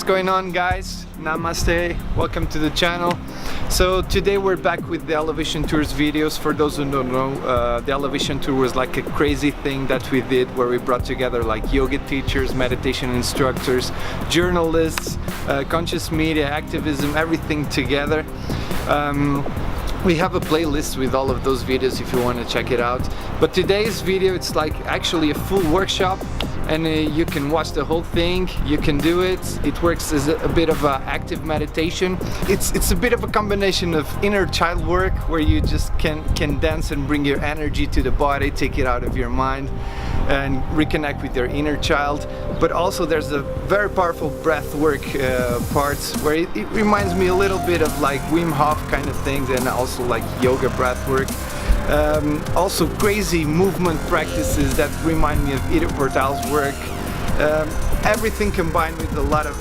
going on, guys? Namaste, welcome to the channel. So today we're back with the Elevation Tours videos. For those who don't know, the Elevation Tour was like a crazy thing that we did where we brought together like yoga teachers, meditation instructors, journalists, conscious media, activism, everything together. We have a playlist with all of those videos if you want to check it out. But today's video, it's like actually a full workshop, and you can watch the whole thing. You can do it. It works as a bit of an active meditation. It's a bit of a combination of inner child work where you just can dance and bring your energy to the body, take it out of your mind and reconnect with your inner child. But also there's a very powerful breath work parts where it reminds me a little bit of like Wim Hof kind of things, and also like yoga breath work. Also crazy movement practices that remind me of Ido Portal's work. Everything combined with a lot of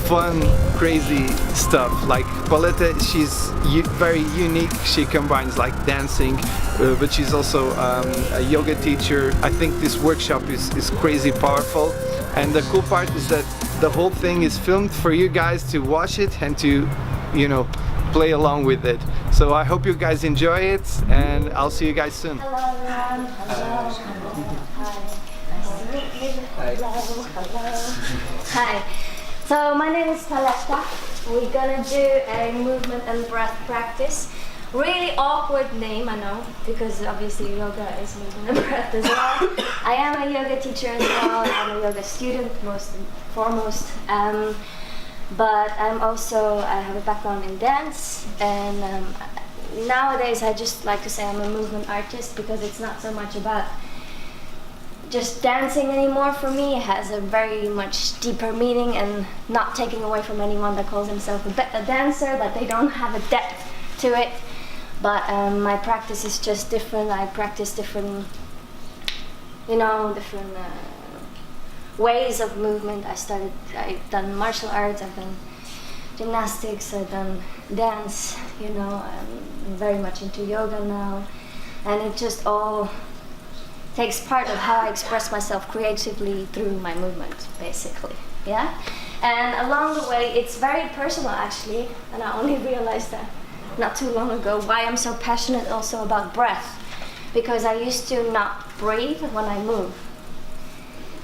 fun, crazy stuff. Like Paleta, she's very unique. She combines like dancing, but she's also a yoga teacher. I think this workshop is crazy powerful. And the cool part is that the whole thing is filmed for you guys to watch it and to, you know, play along with it. So I hope you guys enjoy it, and I'll see you guys soon. Hello everyone. Hello. Hi. Nice to meet you. Hello. Hello. Hi. So my name is Paleta. We're gonna do a movement and breath practice. Really awkward name, I know, because obviously yoga is movement and breath as well. I am a yoga teacher as well. I'm a yoga student, most and foremost. But I have a background in dance, and nowadays I just like to say I'm a movement artist, because it's not so much about just dancing anymore for me. It has a very much deeper meaning, and not taking away from anyone that calls himself a dancer, that they don't have a depth to it. But my practice is just different. I practice different, different ways of movement. I've done martial arts, I've done gymnastics, I've done dance, I'm very much into yoga now, and it just all takes part of how I express myself creatively through my movement, basically, yeah? And along the way, it's very personal actually, and I only realized that not too long ago, why I'm so passionate also about breath, because I used to not breathe when I move.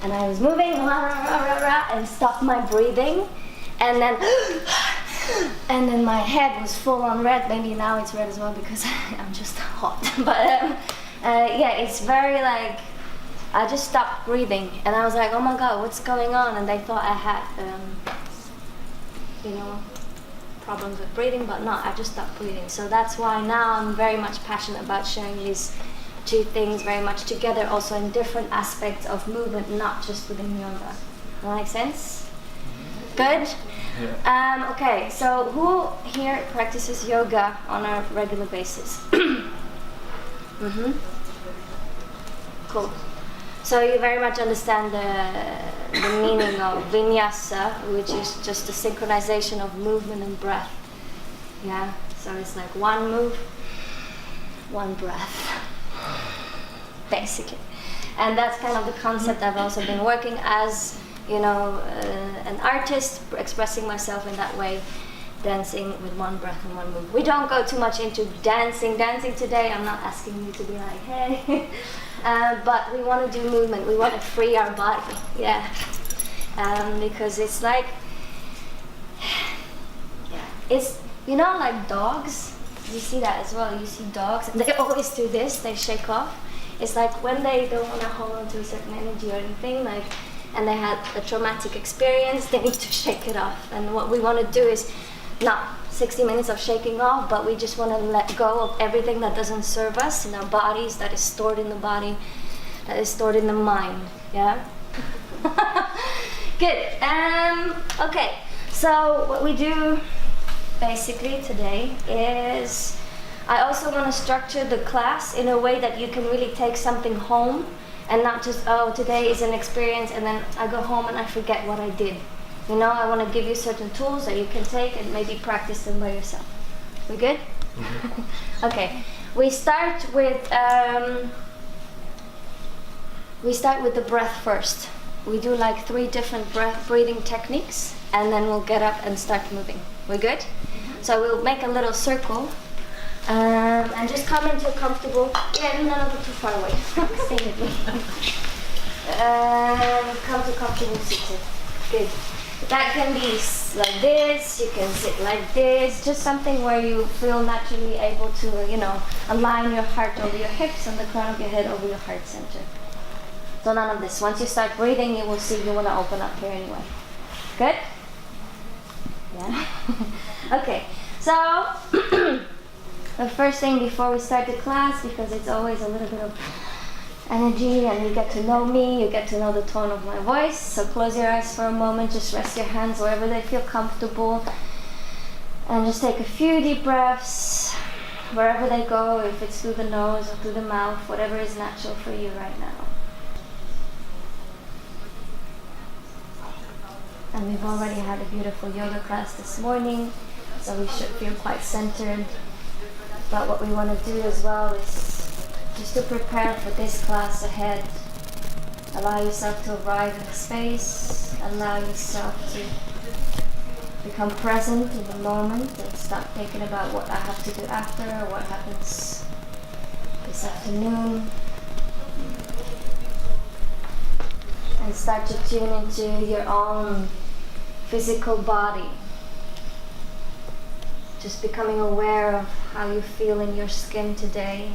And I was moving and stopped my breathing, and then my head was full on red. Maybe now it's red as well because I'm just hot. But yeah, it's very like I just stopped breathing, and I was like, oh my god, what's going on? And they thought I had problems with breathing, but no, I just stopped breathing. So that's why now I'm very much passionate about sharing these two things very much together, also in different aspects of movement, not just within yoga. That make sense? Good? Yeah. Okay, so who here practices yoga on a regular basis? Cool. So you very much understand the meaning of vinyasa, which is just the synchronization of movement and breath. Yeah, so it's like one move, one breath, basically. And that's kind of the concept I've also been working as, an artist, expressing myself in that way, dancing with one breath and one move. We don't go too much into dancing today. I'm not asking you to be like, hey. But we want to do movement. We want to free our body, yeah. Because it's like, it's, like dogs. You see that as well. You see dogs, and they always do this. They shake off. It's like when they don't want to hold on to a certain energy or anything, and they had a traumatic experience, they need to shake it off. And what we want to do is not 60 minutes of shaking off, but we just want to let go of everything that doesn't serve us in our bodies, that is stored in the body, that is stored in the mind, yeah? Good. Okay, so what we do basically today is I also want to structure the class in a way that you can really take something home, and not just, oh, today is an experience and then I go home and I forget what I did. I want to give you certain tools that you can take and maybe practice them by yourself. We good? Mm-hmm. Okay. We start with the breath first. we do like 3 different breathing techniques, and then we'll get up and start moving. We're good? So we'll make a little circle, and just come into a comfortable, no, not too far away, stay with me. Come to comfortable seated, good. That can be like this, you can sit like this, just something where you feel naturally able to, align your heart over your hips and the crown of your head over your heart center. So none of this. Once you start breathing, you will see you want to open up here anyway. Good? Yeah? Okay, so the first thing before we start the class, because it's always a little bit of energy and you get to know me, you get to know the tone of my voice. So close your eyes for a moment, just rest your hands wherever they feel comfortable. And just take a few deep breaths, wherever they go, if it's through the nose or through the mouth, whatever is natural for you right now. And we've already had a beautiful yoga class this morning, so we should feel quite centered. But what we want to do as well is just to prepare for this class ahead. Allow yourself to arrive in the space, allow yourself to become present in the moment and stop thinking about what I have to do after or what happens this afternoon. And start to tune into your own physical body. Just becoming aware of how you feel in your skin today.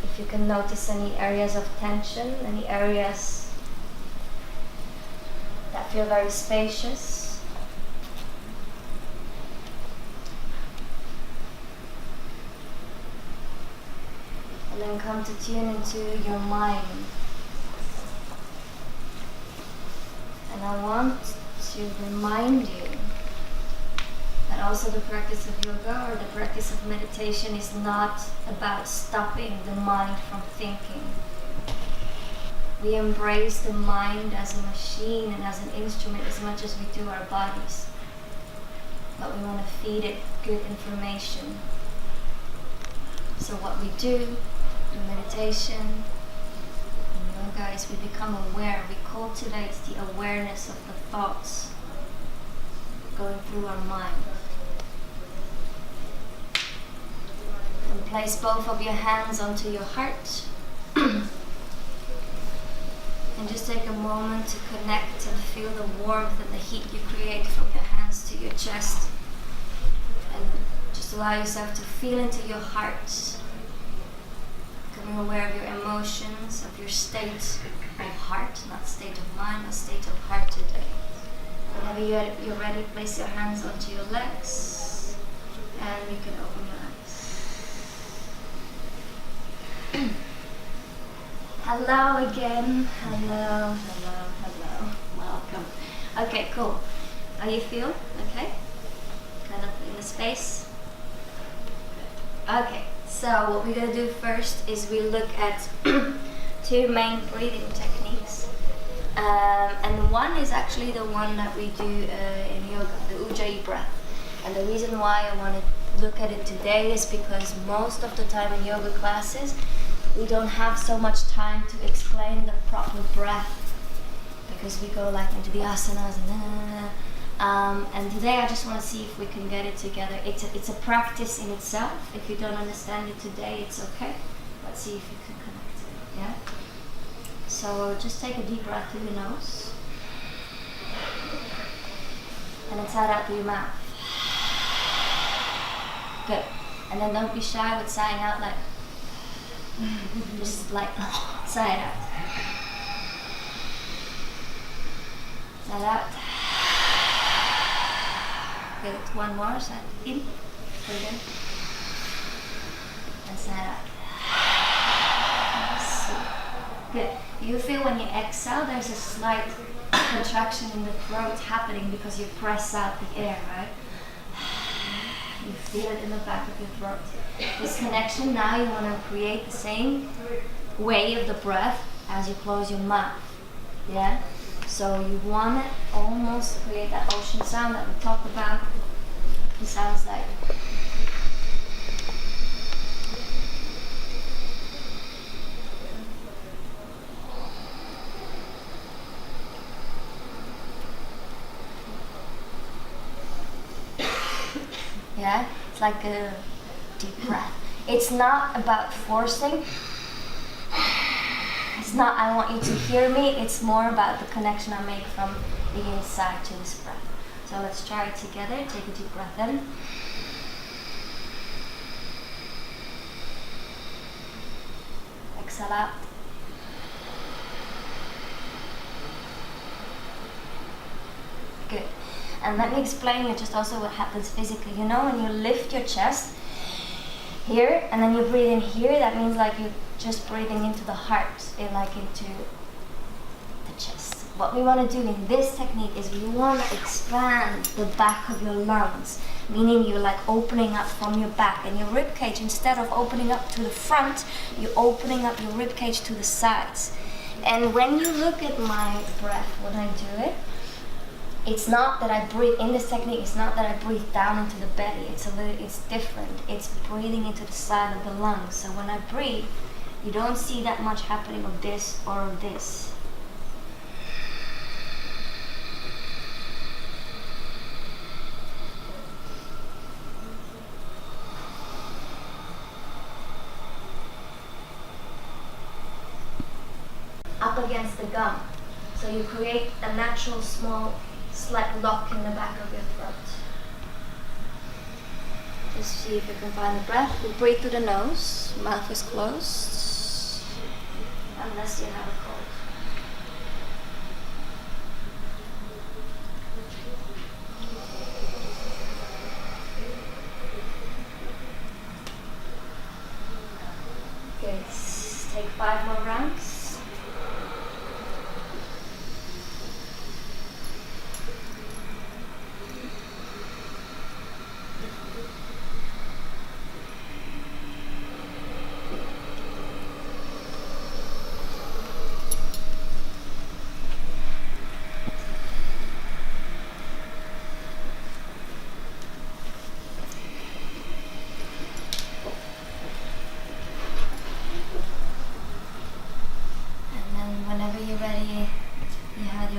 If you can notice any areas of tension, any areas that feel very spacious. And then come to tune into your mind. And I want to remind you that also the practice of yoga or the practice of meditation is not about stopping the mind from thinking. We embrace the mind as a machine and as an instrument as much as we do our bodies. But we want to feed it good information. So what we do in meditation, in yoga, is we become aware. We cultivate the awareness of the thoughts going through our mind. And place both of your hands onto your heart. And just take a moment to connect and feel the warmth and the heat you create from your hands to your chest. And just allow yourself to feel into your heart. Becoming aware of your emotions, of your state of heart, not state of mind, but state of heart today. Whenever you're ready, place your hands onto your legs and you can open your eyes. Hello again. Hello. Welcome. Okay, cool. How you feel? Okay? Kind of in the space? Okay, so what we're going to do first is we look at 2 main breathing techniques. And one is actually the one that we do in yoga, the Ujjayi breath. And the reason why I want to look at it today is because most of the time in yoga classes, we don't have so much time to explain the proper breath because we go like into the asanas and today I just want to see if we can get it together. It's a practice in itself. If you don't understand it today, it's okay. Let's see if you can connect to it. Yeah. So just take a deep breath through your nose and then sigh out through your mouth. Good. And then don't be shy with sighing out like. Just like sigh it out. Sigh it out. Good. One more. Sigh in. Good. And sigh it out. Good. You feel when you exhale, there's a slight contraction in the throat happening because you press out the air, right? You feel it in the back of your throat. This connection, now you want to create the same way of the breath as you close your mouth. Yeah? So you want to almost create that ocean sound that we talked about. It sounds like. Yeah, it's like a deep breath. It's not about forcing. It's not I want you to hear me. It's more about the connection I make from the inside to this breath. So let's try it together. Take a deep breath in. Exhale out. Good. And let me explain you just also what happens physically. You know, when you lift your chest here and then you breathe in here, that means like you're just breathing into the heart, like into the chest. What we want to do in this technique is we want to expand the back of your lungs, meaning you're like opening up from your back, and your rib cage, instead of opening up to the front, you're opening up your rib cage to the sides. And when you look at my breath when I do it, it's not that I breathe in this technique, it's not that I breathe down into the belly, it's different. It's breathing into the side of the lungs. So when I breathe, you don't see that much happening of this or of this. Up against the gum. So you create a natural small slight lock in the back of your throat. Just see if you can find the breath. We breathe through the nose, mouth is closed, unless you have a cold. Okay, let's take 5 more rounds.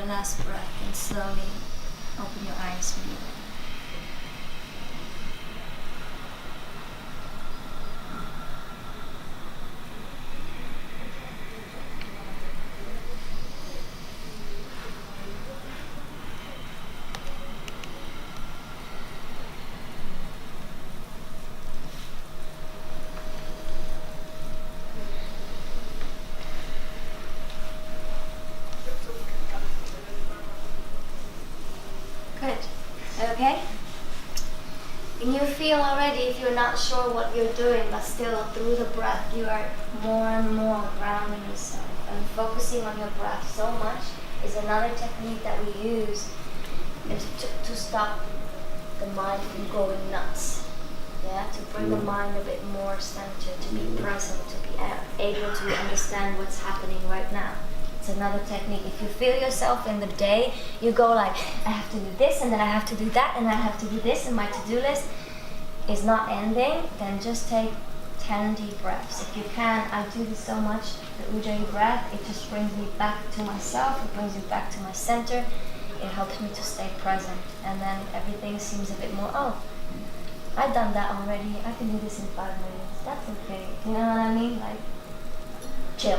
Last breath, and slowly open your eyes when you're ready. Good. Okay? And you feel already, if you're not sure what you're doing, but still through the breath, you are more and more grounding yourself. And focusing on your breath so much is another technique that we use to stop the mind from going nuts. Yeah? To bring the mind a bit more centered, to be present, to be able to understand what's happening right now. It's another technique. If you feel yourself in the day, you go like, I have to do this, and then I have to do that, and I have to do this, and my to-do list is not ending, then just take 10 deep breaths. If you can, I do this so much, the Ujjayi breath, it just brings me back to myself, it brings me back to my center, it helps me to stay present, and then everything seems a bit more, oh, I've done that already, I can do this in 5 minutes, that's okay, you know what I mean? Like, chill.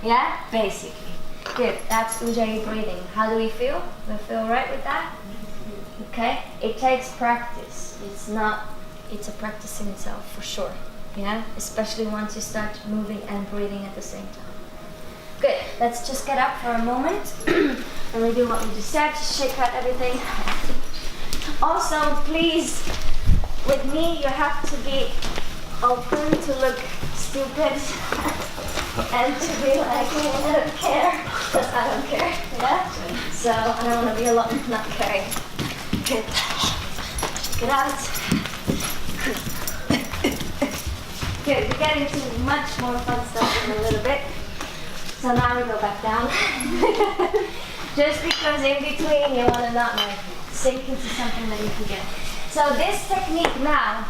Yeah, basically. Good, that's Ujjayi breathing. How do we feel? We feel right with that? Okay, it takes practice. It's a practice in itself for sure. Yeah, especially once you start moving and breathing at the same time. Good, let's just get up for a moment and we do what we just said, shake out everything. Also, please, with me, you have to be open to look stupid and to be like, I don't care, because I don't care, yeah? So I don't want to be alone not caring. Good. Get out. Good, we get into much more fun stuff in a little bit. So now we go back down. Just because in between you want to not like sink into something that you forget. So this technique now,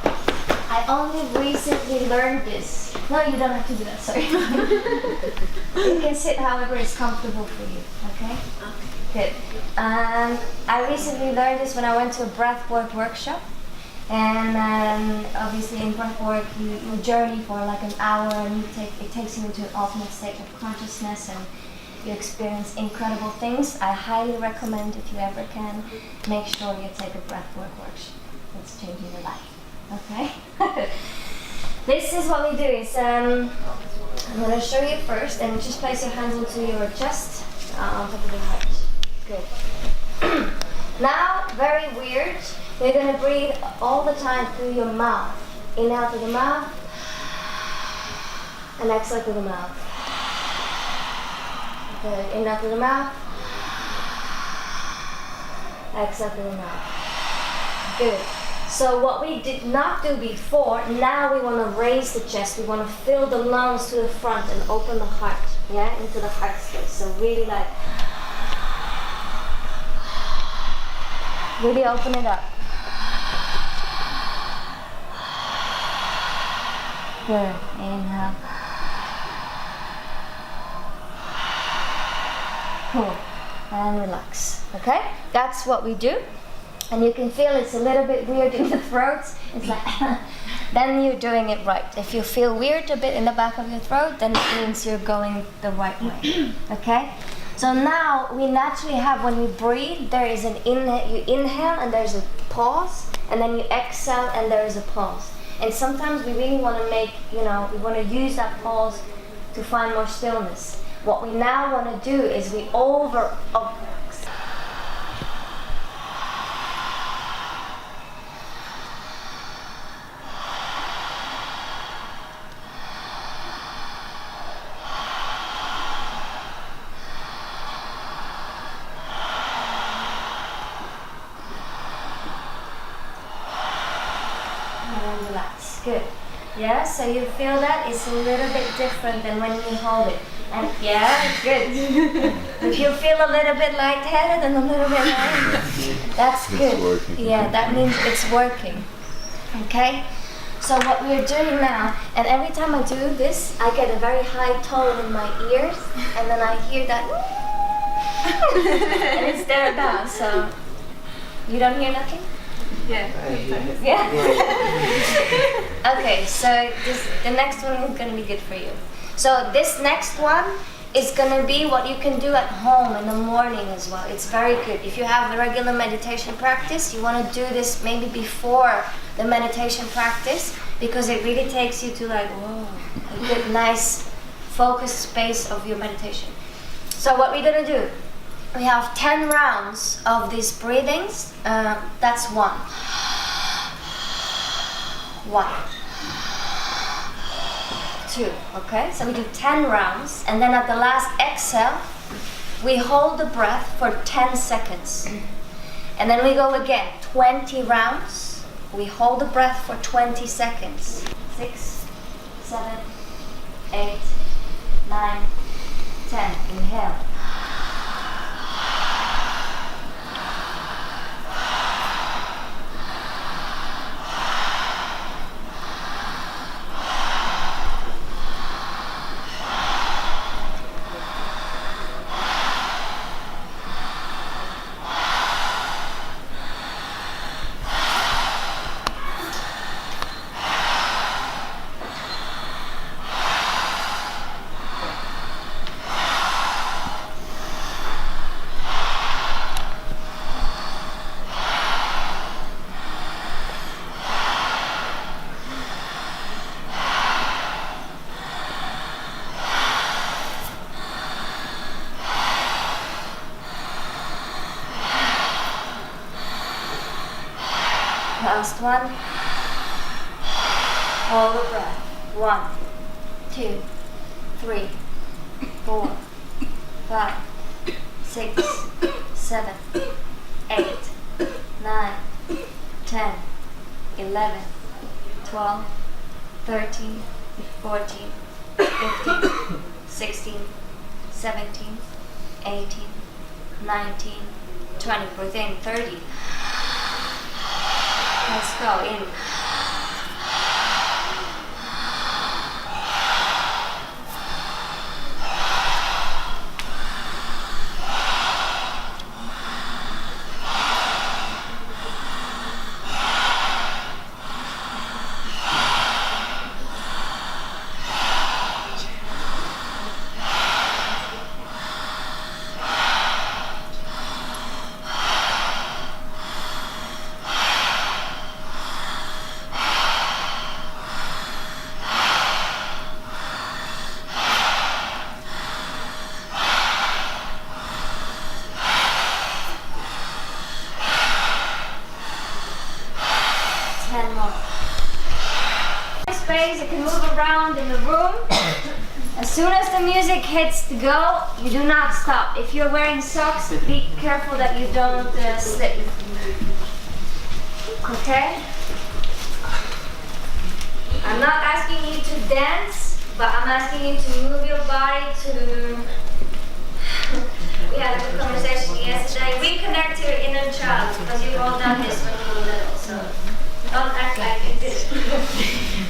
I only recently learned this. No, you don't have to do that, sorry. You can sit however is comfortable for you, okay? Good. I recently learned this when I went to a breathwork workshop. And then obviously in breathwork you journey for like an hour, and it takes you into an alternate state of consciousness, and you experience incredible things. I highly recommend, if you ever can, make sure you take a breathwork workshop. It's changing your life. Okay? This is what we do. Is I'm going to show you first, and just place your hands onto your chest, on top of your heart. Good. Now, very weird. You're going to breathe all the time through your mouth. Inhale through the mouth, and exhale through the mouth. Good. Inhale through the mouth, exhale through the mouth. Good. So what we did not do before, now we want to raise the chest. We want to fill the lungs to the front and open the heart, yeah, into the heart space. So really like, really open it up. Good. Inhale. Cool. And relax. Okay? That's what we do. And you can feel it's a little bit weird in the throat. It's like, then you're doing it right. If you feel weird a bit in the back of your throat, then it means you're going the right way. Okay? So now we naturally have, when we breathe, there is an inhale. You inhale and there's a pause, and then you exhale and there is a pause. And sometimes we really want to make, we want to use that pause to find more stillness. What we now want to do is we and relax. Good. Yeah, so you feel that it's a little bit different than when you hold it. And yeah, good. If you feel a little bit lightheaded and a little bit light, that's good. Working. Yeah, that means it's working. Okay? So what we're doing now, and every time I do this, I get a very high tone in my ears, and then I hear that, and it's there now, so you don't hear nothing? Yeah. Yeah? Okay, so the next one is going to be good for you. So this next one is going to be what you can do at home in the morning as well. It's very good. If you have the regular meditation practice, you want to do this maybe before the meditation practice, because it really takes you to like, whoa, a good, nice, focused space of your meditation. So what we're going to do, we have 10 rounds of these breathings. That's one. One. Two. Okay, so we do 10 rounds, and then at the last exhale, we hold the breath for 10 seconds. And then we go again, 20 rounds. We hold the breath for 20 seconds. 6, 7, 8, 9, 10. Inhale. Last one. Hold the breath. 1, 2, 3, 4, 5, 6, 7, 8, 9, 10, 11, 12, 13, 14, 15, 16, 17, 18, 19, 20. Breathe in. 30. Let's go in. As soon as the music hits the go, you do not stop. If you're wearing socks, be careful that you don't slip. Okay? I'm not asking you to dance, but I'm asking you to move your body to... We had a good conversation yesterday. Reconnect to your inner child, because you've all done this when you were little, so don't act like you didn't.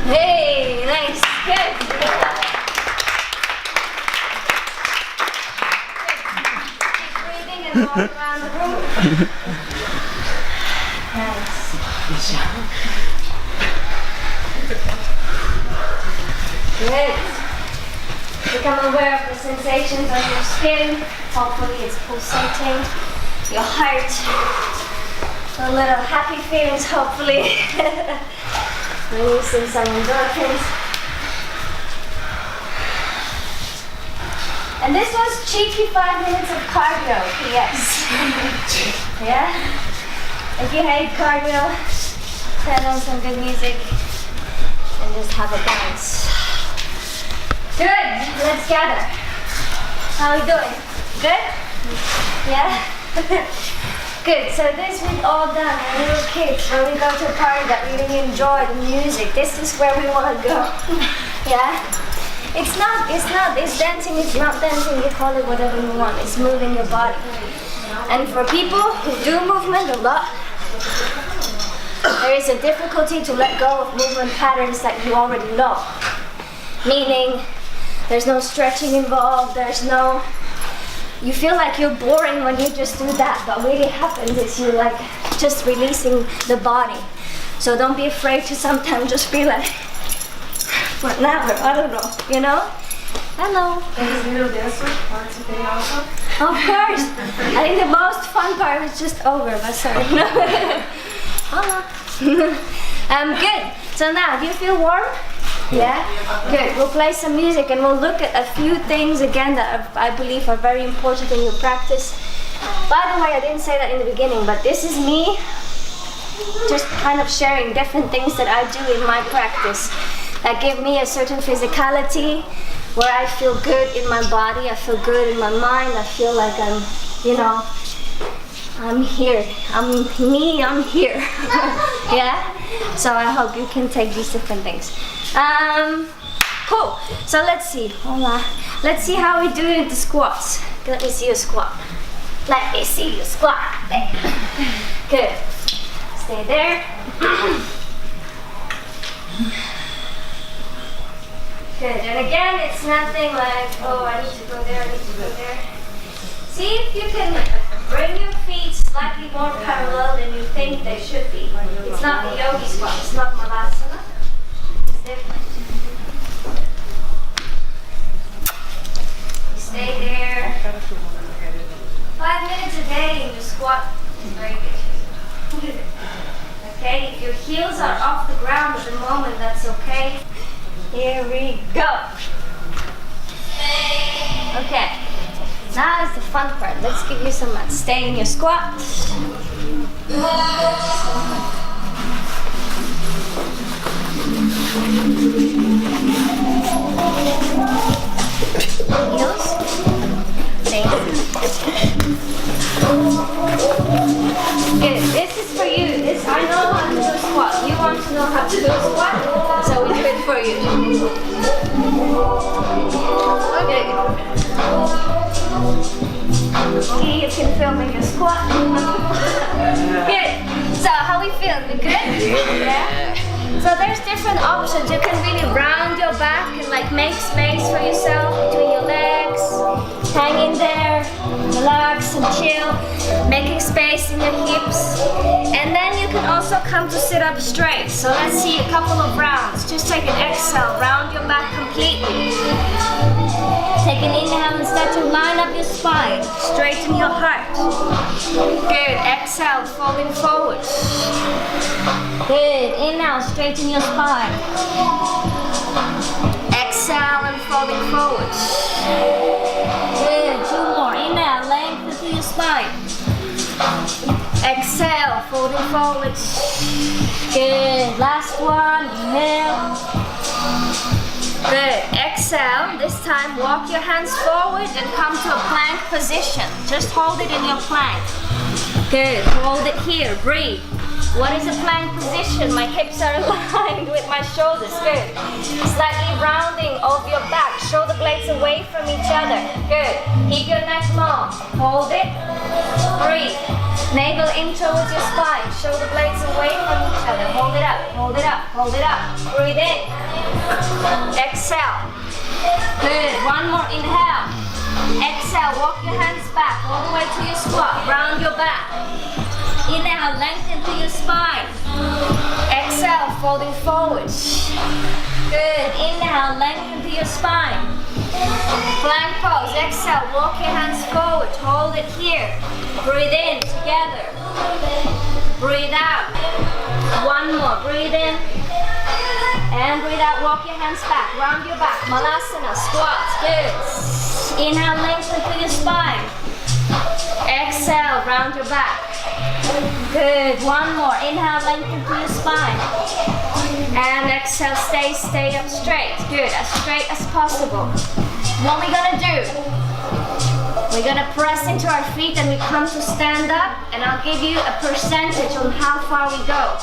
Hey, nice, good. Keep breathing and walk around the room. Nice. Good. Become aware of the sensations on your skin. Hopefully it's pulsating. your heart, a little happy feelings hopefully, releasing some endorphins. And this was cheeky 5 minutes of cardio, yes. Yeah? If you hate cardio, turn on some good music and just have a dance. Good, let's gather. How are we doing? Good? Yeah? Good, so this we've all done when we were kids, when we go to a party that we really enjoy the music. This is where we want to go. Yeah? It's dancing, it's not dancing, you call it whatever you want. It's moving your body. And for people who do movement a lot, there is a difficulty to let go of movement patterns that you already know. Meaning, there's no stretching involved, you feel like you're boring when you just do that, but what really happens is you're like just releasing the body. So don't be afraid to sometimes just be like, what now? I don't know, you know? Hello. Is the little dancer part today also? Of course. I think the most fun part is just over, but sorry. Hello. Good. So now, do you feel warm? Yeah? Good. We'll play some music and we'll look at a few things again that I believe are very important in your practice. By the way, I didn't say that in the beginning, but this is me just kind of sharing different things that I do in my practice that give me a certain physicality where I feel good in my body, I feel good in my mind, I feel like I'm, you know, I'm here. I'm me, I'm here. Yeah? So I hope you can take these different things. Cool. So let's see. Hola. Let's see how we do in the squats. Let me see you squat. Let me see you squat. There. Good. Stay there. Good. And again, it's nothing like, oh, I need to go there, I need to go there. See if you can bring your feet slightly more parallel than you think they should be. It's not the yogi squat, it's not malasana. It's different. You stay there. 5 minutes a day in your squat is very good. Okay, if your heels are off the ground at the moment, that's okay. Here we go. Okay. Now is the fun part. Let's give you some mats. Stay in your squat. Heels. Stay. Good. This is for you. This I know how to do a squat. You want to know how to do a squat, so we do it for you. Okay. Okay, you can film me your squat. Good. So how we feel? We good? Yeah. So there's different options. You can really round your back and like make space for yourself between your legs. Hang in there, relax and chill, making space in your hips. And then you can also come to sit up straight. So let's see a couple of rounds. Just take an exhale, round your back completely. Take an inhale and start to line up your spine, straighten your heart. Good, exhale, folding forward. Good, inhale, straighten your spine. Exhale and folding forward. Good, 2 more, inhale, lengthen through your spine. Exhale, folding forward. Good, last one, inhale. Good, exhale. This time walk your hands forward and come to a plank position. Just hold it in your plank. Good, hold it here, breathe. What is a plank position? My hips are aligned with my shoulders. Good. Slightly rounding of your back. Shoulder blades away from each other. Good. Keep your neck long. Hold it. Breathe. Navel in towards your spine. Shoulder blades away from each other. Hold it up. Hold it up. Hold it up. Breathe in. Exhale. Good. One more. Inhale. Exhale. Walk your hands back all the way to your squat. Round your back. Inhale, lengthen through your spine. Exhale, folding forward. Good. Inhale, lengthen through your spine. Plank pose. Exhale. Walk your hands forward. Hold it here. Breathe in together. Breathe out. One more. Breathe in. And breathe out. Walk your hands back. Round your back. Malasana. Squats. Good. Inhale. Lengthen through your spine. Exhale. Round your back. Good. One more. Inhale. Lengthen through your spine. And exhale. Stay up straight. Good. As straight as possible. What we're gonna do, we're gonna press into our feet and we come to stand up, and I'll give you a percentage on how far we go.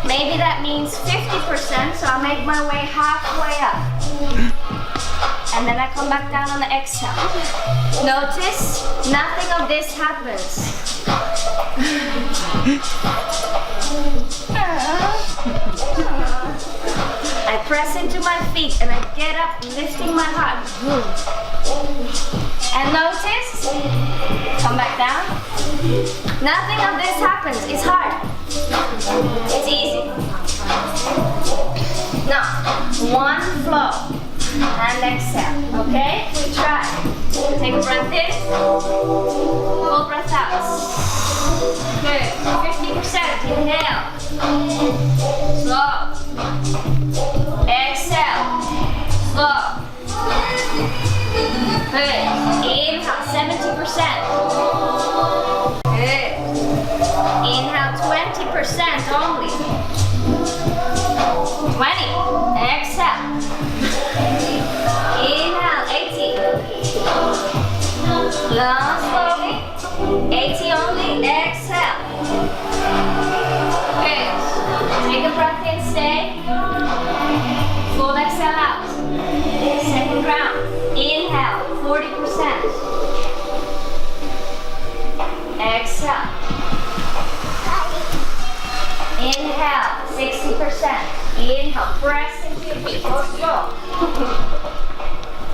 Maybe that means 50%, so I'll make my way halfway up. And then I come back down on the exhale. Notice, nothing of this happens. I press into my feet and I get up, lifting my heart. And notice, come back down. Nothing of this happens. It's hard. It's easy. Now, one flow and exhale. Okay? We try. Take a breath in. Full breath out. Good. 50%. Inhale. Slow. Exhale. Slow. Good. Inhale. 70%. Good. Inhale. 20% only. 20. Exhale. Inhale. 80. Long, slowly. 80 only. Exhale. Good. Take a breath in, stay. Full exhale out. Second round. Inhale, 40%. Exhale. Inhale, 60%. Inhale, press into your feet. Go slow.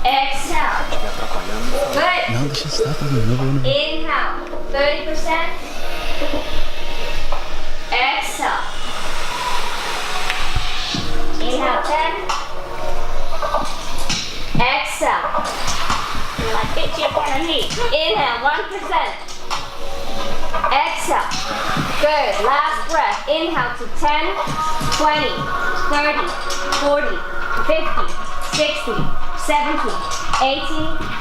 Exhale. Good. Inhale, 30%. Exhale. Inhale, 10. Exhale. Like it, you're gonna need. Inhale, 1%. Exhale. Good. Last breath. Inhale to 10, 20, 30, 40, 50, 60, 70, 80,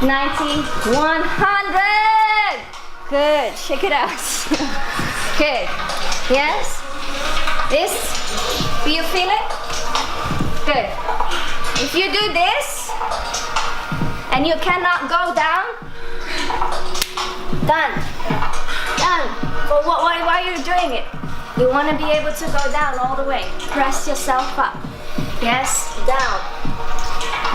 90, 100. Good. Shake it out. Good. Yes? This? Do you feel it? Good. If you do this and you cannot go down, done. Done. But why are you doing it? You want to be able to go down all the way. Press yourself up. Yes, down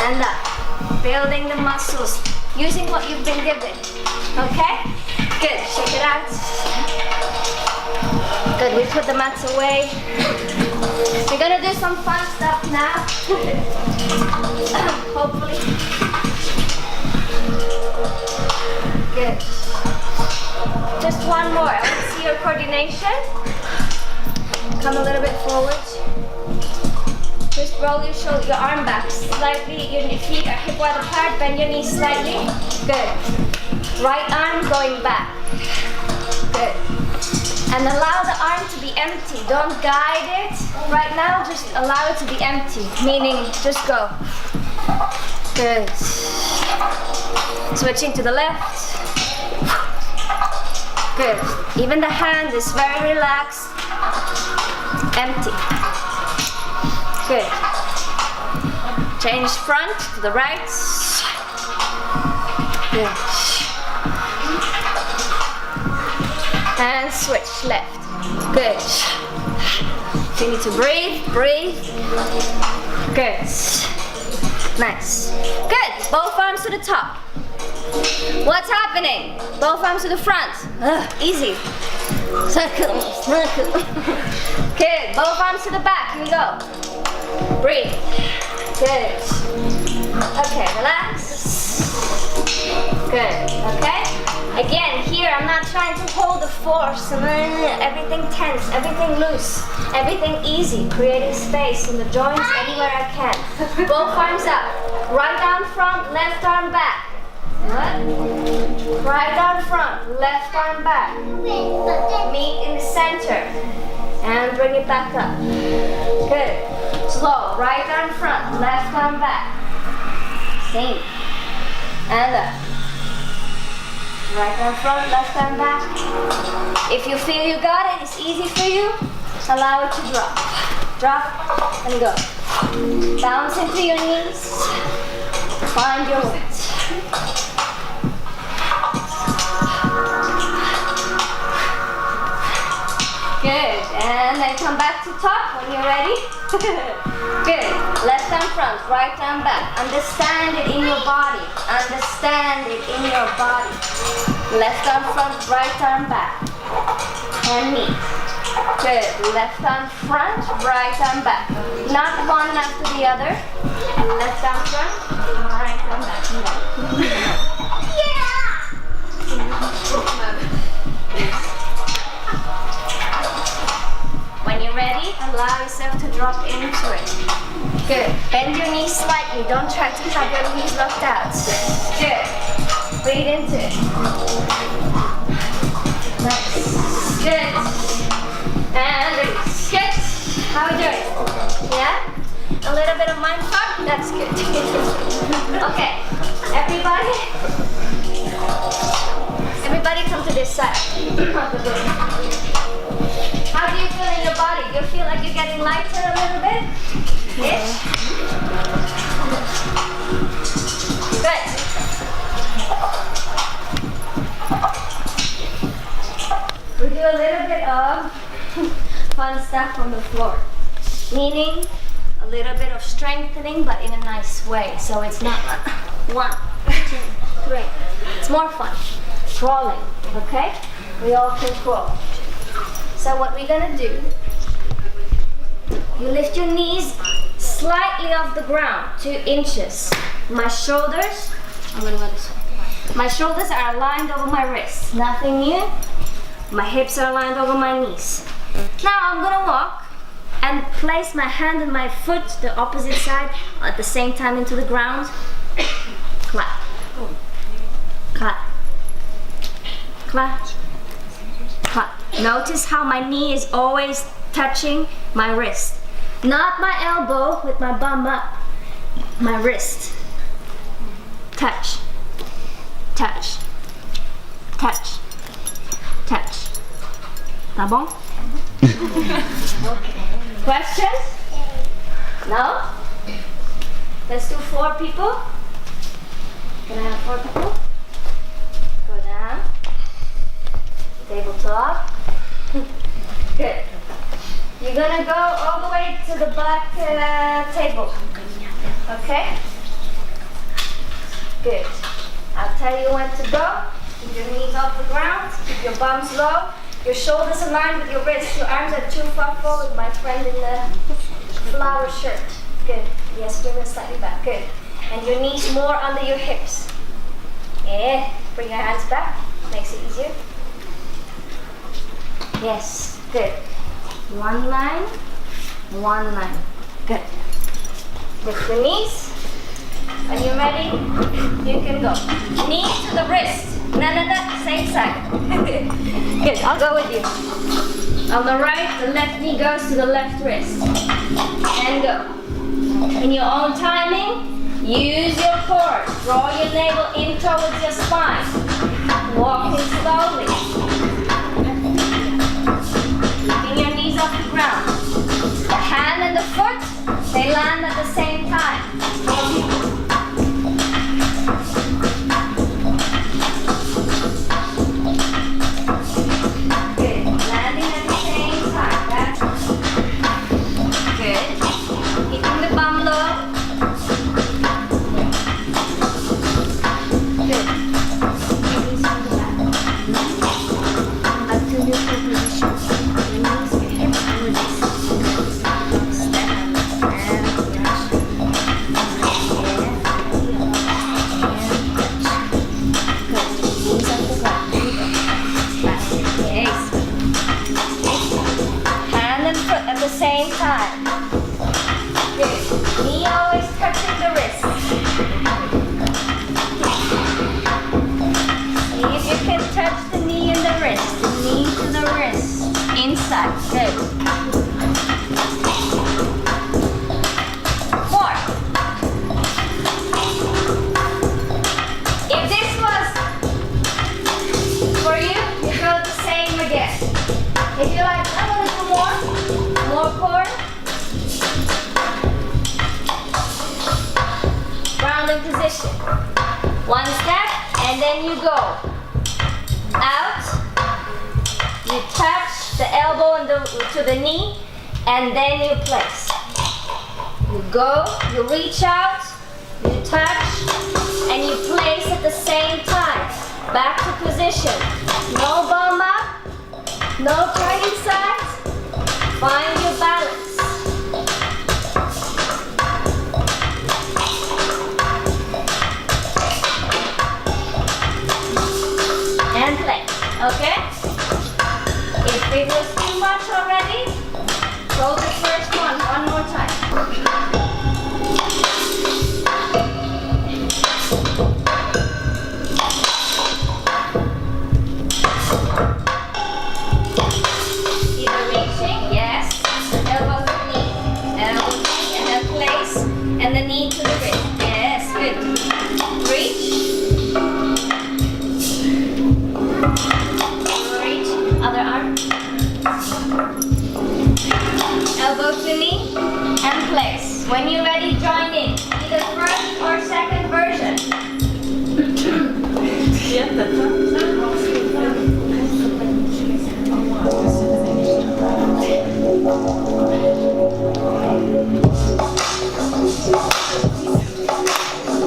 and up. Building the muscles using what you've been given. Okay? Good. Shake it out. Good. We put the mats away. We're gonna do some fun stuff now. Hopefully. Good. Just one more. I want to see your coordination. Come a little bit forward. Just roll your arm back slightly. Your feet are hip width apart. Bend your knees slightly. Good. Right arm going back. Good. And allow the arm to be empty. Don't guide it. Right now, just allow it to be empty. Meaning, just go. Good. Switching to the left. Good. Even the hand is very relaxed. Empty. Good. Change front to the right. Good. And switch left. Good. Continue to breathe, breathe. Good. Nice. Good. Both arms to the top. What's happening? Both arms to the front. Easy. Circle, circle. Good. Both arms to the back. Here we go. Breathe. Good. Okay, relax. Good. Okay? Again, here I'm not trying to hold the force and everything tense, everything loose, everything easy, creating space in the joints anywhere I can. Both arms up. Right arm front, left arm back. Good. Right arm front, left arm back. Meet in the center. And bring it back up. Good. Slow. Right arm front, left arm back. Same. And up. Right arm front, left arm back. If you feel you got it, it's easy for you. Allow it to drop. Drop and go. Bounce into your knees. Find your width. Good. And then come back to top when you're ready. Good. Left arm front, right arm back. Understand it in your body. Understand it in your body. Left arm front, right arm back. And meet. Good. Left arm front, right arm back. Not one after the other. Left arm front, right arm back. When you're ready, allow yourself to drop into it. Good. Bend your knees slightly. Don't try to have your knees locked out. Good. Breathe into it. Nice. Good. And release. Good. How are we doing? Yeah? A little bit of mind fuck? That's good. Okay. Everybody come to this side. How do you feel in your body? Do you feel like you're getting lighter a little bit? Ish? Good. We do a little bit of fun stuff on the floor. Meaning a little bit of strengthening, but in a nice way. So it's not like 1, 2, 3. It's more fun. Crawling, okay? We all can crawl. So what we're gonna do, you lift your knees slightly off the ground, 2 inches. My shoulders, I'm gonna go this way. My shoulders are aligned over my wrists. Nothing new. My hips are aligned over my knees. Now I'm gonna walk and place my hand and my foot the opposite side at the same time into the ground. Clap. Clap. Clap. Clap. Notice how my knee is always touching my wrist. Not my elbow with my bum up. My wrist. Touch. Touch. Touch. Touch. Tá bom? Okay. Questions? No? Let's do 4 people. Can I have 4 people? Go down. Tabletop. Good. You're gonna go all the way to the back table. Okay? Good. I'll tell you when to go. Keep your knees off the ground. Keep your bums low. Your shoulders aligned with your wrists. Your arms are too far forward, my friend in the flower shirt. Good. Yes, bring them slightly back. Good. And your knees more under your hips. Yeah. Bring your hands back. Makes it easier. Yes. Good. 1 line. 1 line. Good. Lift your knees. When you're ready, you can go. Knee to the wrist. No, same side. Good, I'll go with you. On the right, the left knee goes to the left wrist. And go. In your own timing, use your core. Draw your navel in towards your spine. Walking slowly. Keeping your knees off the ground. The hand and the foot, they land at the same time. side. Good. More. If this was for you, you go the same again. If you like, I want to do more core. Grounding position. One step, and then you go out. You touch the elbow to the knee, and then you place. You go, you reach out, you touch, and you place at the same time. Back to position. No bum up, no turning sides. Find your balance. And play, okay? If it was too much already, go the first one more time. Either reaching, yes, elbow to knee, and then place, and the knee to the wrist. Yes, good. Reach. Other arm. Elbow to knee and place. When you're ready, join in. Either first or second version.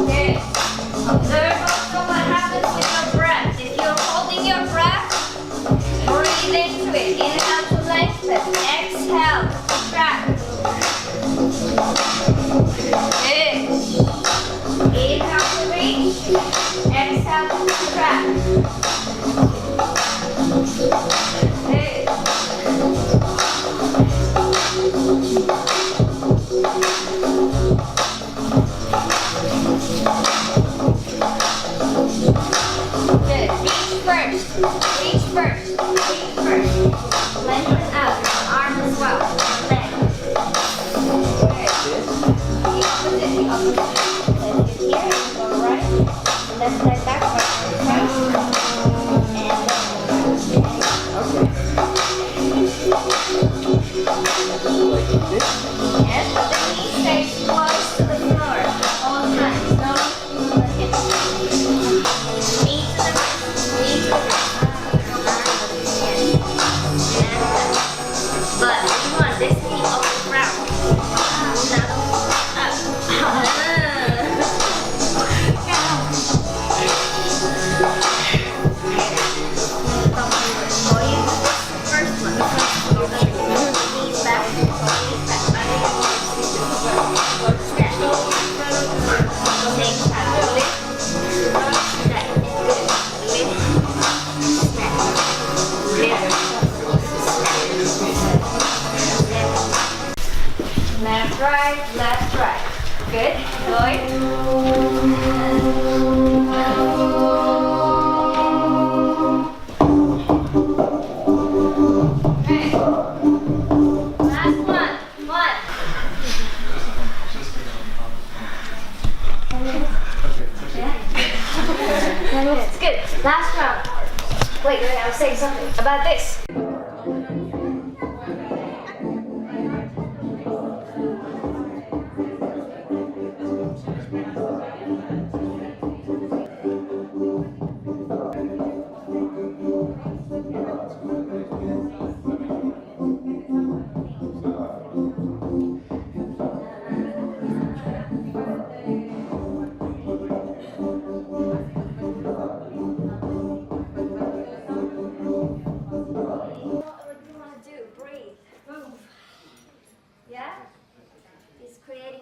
Good. Observe also what happens with your breath. If you're holding your breath, breathe into it. Inhale to lengthen. Exhale to contract. Good. Inhale to reach. Exhale to contract. Good. Good. Reach first. Reach first. Reach first. Lengthen out your arm as well. Leg. Good. The opposite. The opposite. Let's get here and go right. Left leg back. Right front. And okay. Yes, but the knee stays close to the floor at all times. No hips. Knee to the right. Knee to the right. But you want this knee off the ground. Not up. First one. Knees back. Knees back. Step. Same time. Lift. Step. Good. Lift. Step. Lift. Left, right, left, right. Good. Going. Okay. Last one. It's good. Last round. Wait, I was saying something about this.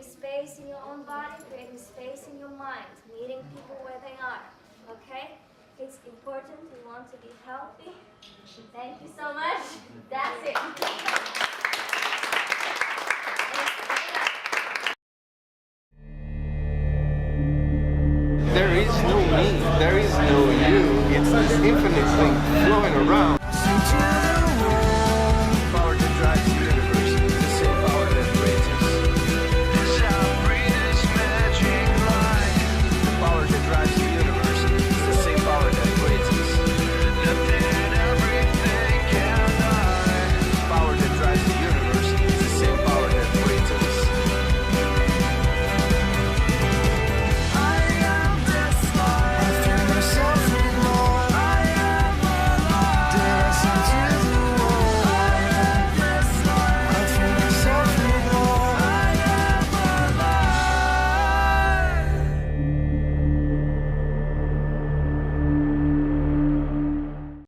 Space in your own body, creating space in your mind, meeting people where they are, okay? It's important, we want to be healthy. Thank you so much.